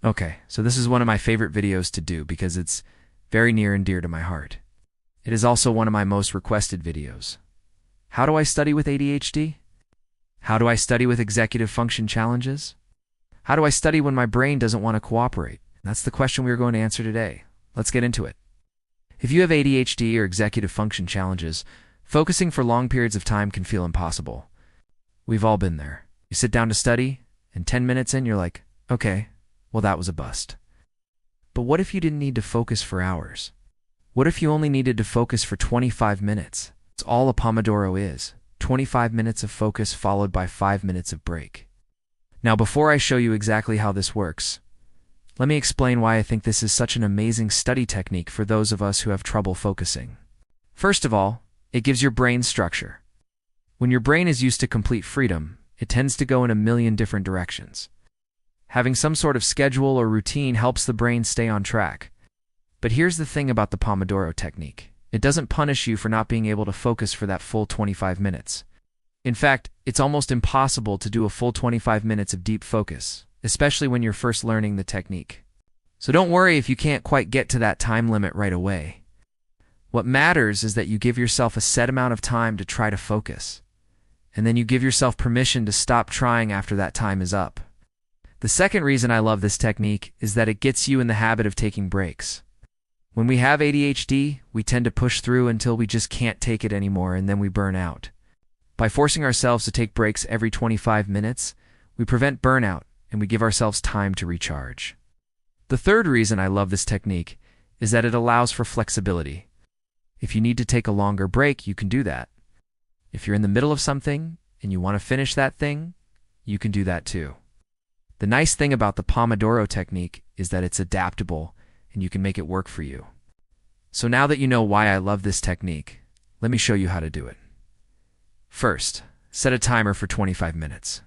Okay, so this is one of my favorite videos to do because it's very near and dear to my heart. It is also one of my most requested videos. How do I study with ADHD? How do I study with executive function challenges? How do I study when my brain doesn't want to cooperate? That's the question we are going to answer today. Let's get into it. If you have ADHD or executive function challenges, focusing for long periods of time can feel impossible. We've all been there. You sit down to study, and 10 minutes in, you're like, okay, well, that was a bust. But what if you didn't need to focus for hours? What if you only needed to focus for 25 minutes? It's all a Pomodoro is. 25 minutes of focus followed by 5 minutes of break. Now, before I show you exactly how this works, let me explain why I think this is such an amazing study technique for those of us who have trouble focusing. First of all, it gives your brain structure. When your brain is used to complete freedom, it tends to go in a million different directions. Having some sort of schedule or routine helps the brain stay on track. But here's the thing about the Pomodoro Technique. It doesn't punish you for not being able to focus for that full 25 minutes. In fact, it's almost impossible to do a full 25 minutes of deep focus, especially when you're first learning the technique. So don't worry if you can't quite get to that time limit right away. What matters is that you give yourself a set amount of time to try to focus, and then you give yourself permission to stop trying after that time is up. The second reason I love this technique is that it gets you in the habit of taking breaks. When we have ADHD, we tend to push through until we just can't take it anymore and then we burn out. By forcing ourselves to take breaks every 25 minutes, we prevent burnout and we give ourselves time to recharge. The third reason I love this technique is that it allows for flexibility. If you need to take a longer break, you can do that. If you're in the middle of something and you want to finish that thing, you can do that too. The nice thing about the Pomodoro technique is that it's adaptable and you can make it work for you. So now that you know why I love this technique, let me show you how to do it. First, set a timer for 25 minutes.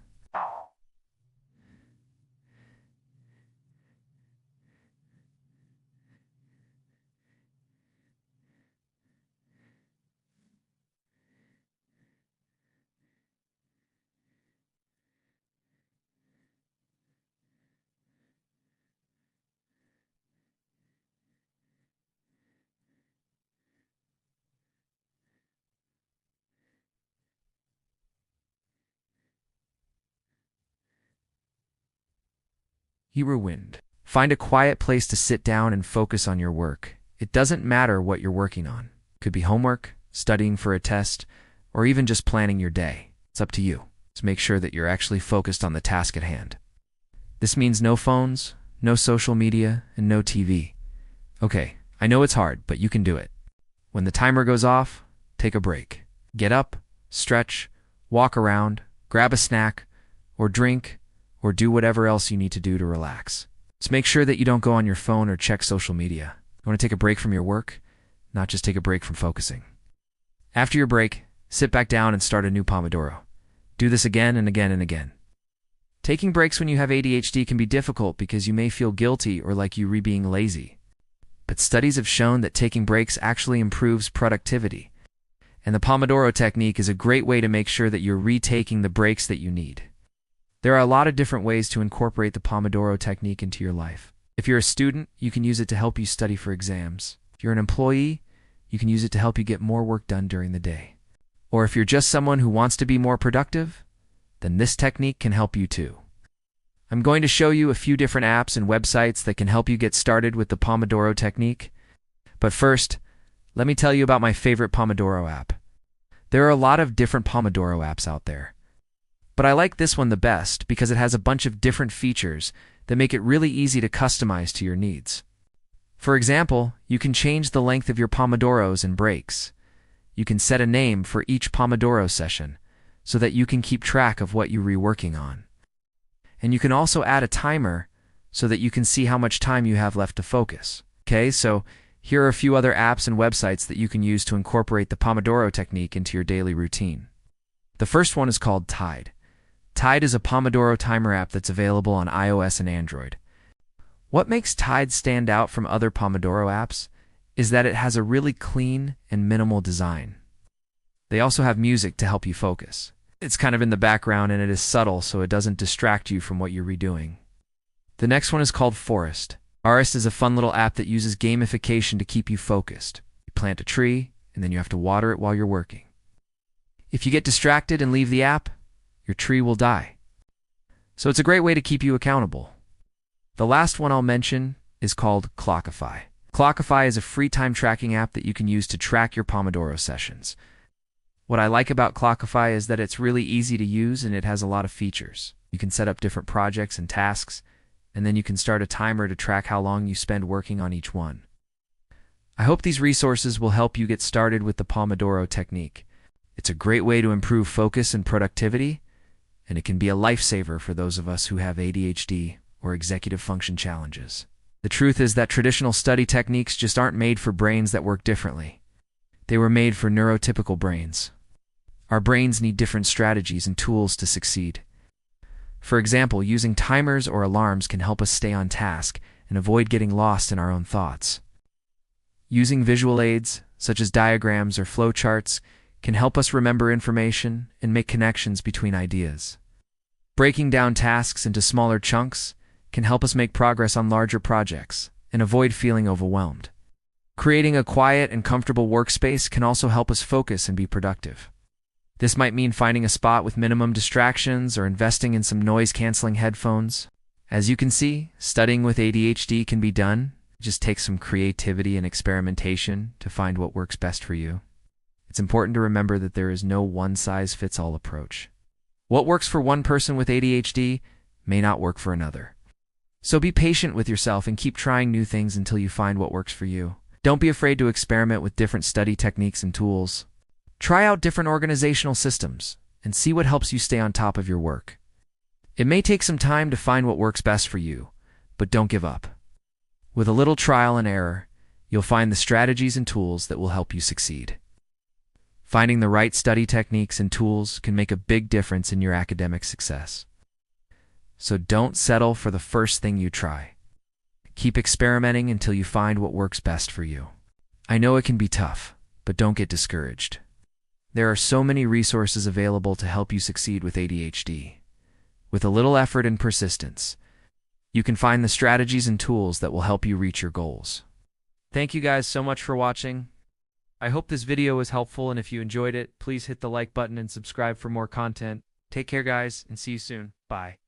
Hero wind. Find a quiet place to sit down and focus on your work. It doesn't matter what you're working on. It could be homework, studying for a test, or even just planning your day. It's up to you. So make sure that you're actually focused on the task at hand. This means no phones, no social media, and no TV. Okay, I know it's hard, but you can do it. When the timer goes off, take a break. Get up, stretch, walk around, grab a snack, or drink, or do whatever else you need to do to relax. Just make sure that you don't go on your phone or check social media. You want to take a break from your work, not just take a break from focusing. After your break, sit back down and start a new Pomodoro. Do this again and again and again. Taking breaks when you have ADHD can be difficult because you may feel guilty or like you're being lazy. But studies have shown that taking breaks actually improves productivity. And the Pomodoro technique is a great way to make sure that you're retaking the breaks that you need. There are a lot of different ways to incorporate the Pomodoro technique into your life. If you're a student, you can use it to help you study for exams. If you're an employee, you can use it to help you get more work done during the day. Or if you're just someone who wants to be more productive, then this technique can help you too. I'm going to show you a few different apps and websites that can help you get started with the Pomodoro technique. But first, let me tell you about my favorite Pomodoro app. There are a lot of different Pomodoro apps out there. But I like this one the best because it has a bunch of different features that make it really easy to customize to your needs. For example, you can change the length of your Pomodoros and breaks. You can set a name for each Pomodoro session so that you can keep track of what you're reworking on. And you can also add a timer so that you can see how much time you have left to focus. Okay, so here are a few other apps and websites that you can use to incorporate the Pomodoro technique into your daily routine. The first one is called Tide. Tide is a Pomodoro timer app that's available on iOS and Android. What makes Tide stand out from other Pomodoro apps is that it has a really clean and minimal design. They also have music to help you focus. It's kind of in the background and it is subtle so it doesn't distract you from what you're redoing. The The next one is called Forest. Forest is a fun little app that uses gamification to keep you focused. You plant a tree, and then you have to water it while you're working. If you get distracted and leave the app, your tree will die. So it's a great way to keep you accountable. The last one I'll mention is called Clockify. Clockify is a free time tracking app that you can use to track your Pomodoro sessions. What I like about Clockify is that it's really easy to use and it has a lot of features. You can set up different projects and tasks, and then you can start a timer to track how long you spend working on each one. I hope these resources will help you get started with the Pomodoro Technique. It's a great way to improve focus and productivity, and it can be a lifesaver for those of us who have ADHD or executive function challenges. The truth is that traditional study techniques just aren't made for brains that work differently. They were made for neurotypical brains. Our brains need different strategies and tools to succeed. For example, using timers or alarms can help us stay on task and avoid getting lost in our own thoughts. Using visual aids, such as diagrams or flowcharts, can help us remember information and make connections between ideas. Breaking down tasks into smaller chunks can help us make progress on larger projects and avoid feeling overwhelmed. Creating a quiet and comfortable workspace can also help us focus and be productive. This might mean finding a spot with minimum distractions or investing in some noise-canceling headphones. As you can see, studying with ADHD can be done. It just takes some creativity and experimentation to find what works best for you. It's important to remember that there is no one-size-fits-all approach. What works for one person with ADHD may not work for another. So be patient with yourself and keep trying new things until you find what works for you. Don't be afraid to experiment with different study techniques and tools. Try out different organizational systems and see what helps you stay on top of your work. It may take some time to find what works best for you, but don't give up. With a little trial and error, you'll find the strategies and tools that will help you succeed. Finding the right study techniques and tools can make a big difference in your academic success. So don't settle for the first thing you try. Keep experimenting until you find what works best for you. I know it can be tough, but don't get discouraged. There are so many resources available to help you succeed with ADHD. With a little effort and persistence, you can find the strategies and tools that will help you reach your goals. Thank you guys so much for watching. I hope this video was helpful, and if you enjoyed it, please hit the like button and subscribe for more content. Take care, guys, and see you soon. Bye.